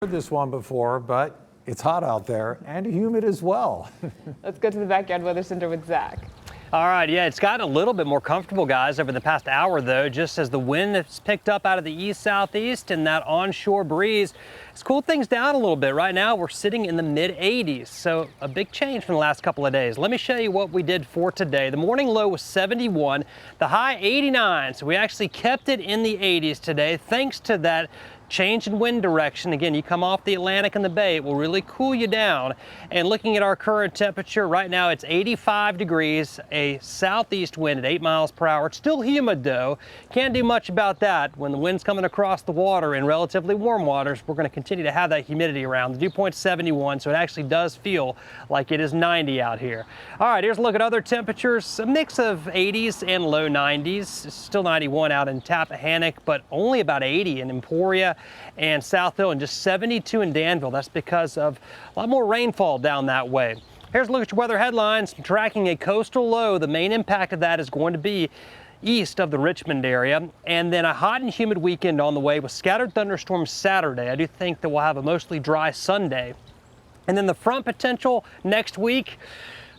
Heard this one before, but it's hot out there and humid as well. Let's go to the Backyard Weather Center with Zach. All right, yeah, it's gotten a little bit more comfortable, guys, over the past hour, though, just as the wind has picked up out of the east-southeast and that onshore breeze has cooled things down a little bit. Right now, we're sitting in the mid-80s, so a big change from the last couple of days. Let me show you what we did for today. The morning low was 71, the high 89, so we actually kept it in the 80s today, thanks to that change in wind direction. Again, you come off the Atlantic and the Bay, it will really cool you down. And looking at our current temperature, right now it's 85 degrees, a southeast wind at 8 miles per hour. It's still humid though. Can't do much about that. When the wind's coming across the water in relatively warm waters, we're going to continue to have that humidity around. The dew point's 71, so it actually does feel like it is 90 out here. All right, here's a look at other temperatures. A mix of 80s and low 90s. It's still 91 out in Tappahannock, but only about 80 in Emporia and South Hill, and just 72 in Danville. That's because of a lot more rainfall down that way. Here's a look at your weather headlines. Tracking a coastal low, the main impact of that is going to be east of the Richmond area, and then a hot and humid weekend on the way with scattered thunderstorms Saturday. I do think that we'll have a mostly dry Sunday. And then the front potential next week,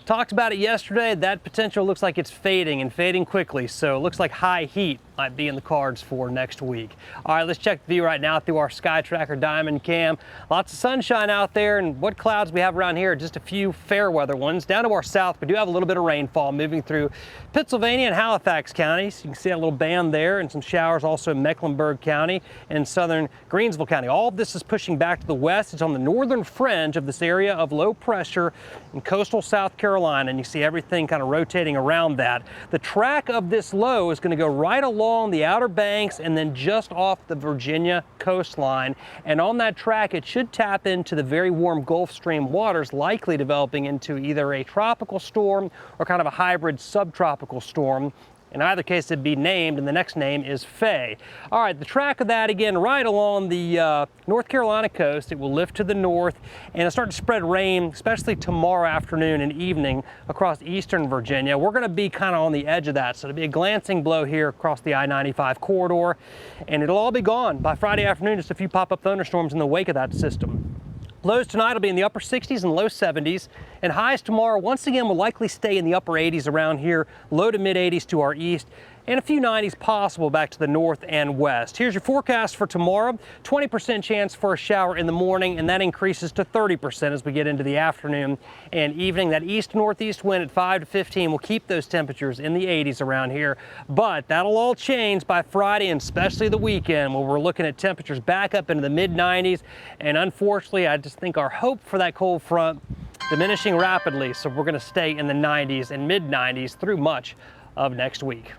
talked about it yesterday. That potential looks like it's fading and fading quickly, so it looks like high heat might be in the cards for next week. All right, let's check the view right now through our Sky Tracker Diamond Cam. Lots of sunshine out there, and what clouds we have around here, just a few fair weather ones. Down to our south, we do have a little bit of rainfall moving through Pittsylvania and Halifax counties. You can see a little band there, and some showers also in Mecklenburg County and southern Greensville County. All of this is pushing back to the west. It's on the northern fringe of this area of low pressure in coastal South Carolina, and you see everything kind of rotating around that. The track of this low is going to go right along the Outer Banks and then just off the Virginia coastline. And on that track, it should tap into the very warm Gulf Stream waters, likely developing into either a tropical storm or kind of a hybrid subtropical storm. In either case, it'd be named, and the next name is Faye. All right, the track of that, again, right along the North Carolina coast. It will lift to the north, and it'll start to spread rain, especially tomorrow afternoon and evening across eastern Virginia. We're going to be kind of on the edge of that, so it'll be a glancing blow here across the I-95 corridor, and it'll all be gone by Friday afternoon. Just a few pop-up thunderstorms in the wake of that system. Lows tonight will be in the upper 60s and low 70s, and highs tomorrow once again will likely stay in the upper 80s around here, low to mid 80s to our east, and a few 90s possible back to the north and west. Here's your forecast for tomorrow. 20% chance for a shower in the morning, and that increases to 30% as we get into the afternoon and evening. That east-northeast wind at 5 to 15 will keep those temperatures in the 80s around here, but that'll all change by Friday and especially the weekend, where we're looking at temperatures back up into the mid-90s, and unfortunately, I just think our hope for that cold front diminishing rapidly, so we're going to stay in the 90s and mid-90s through much of next week.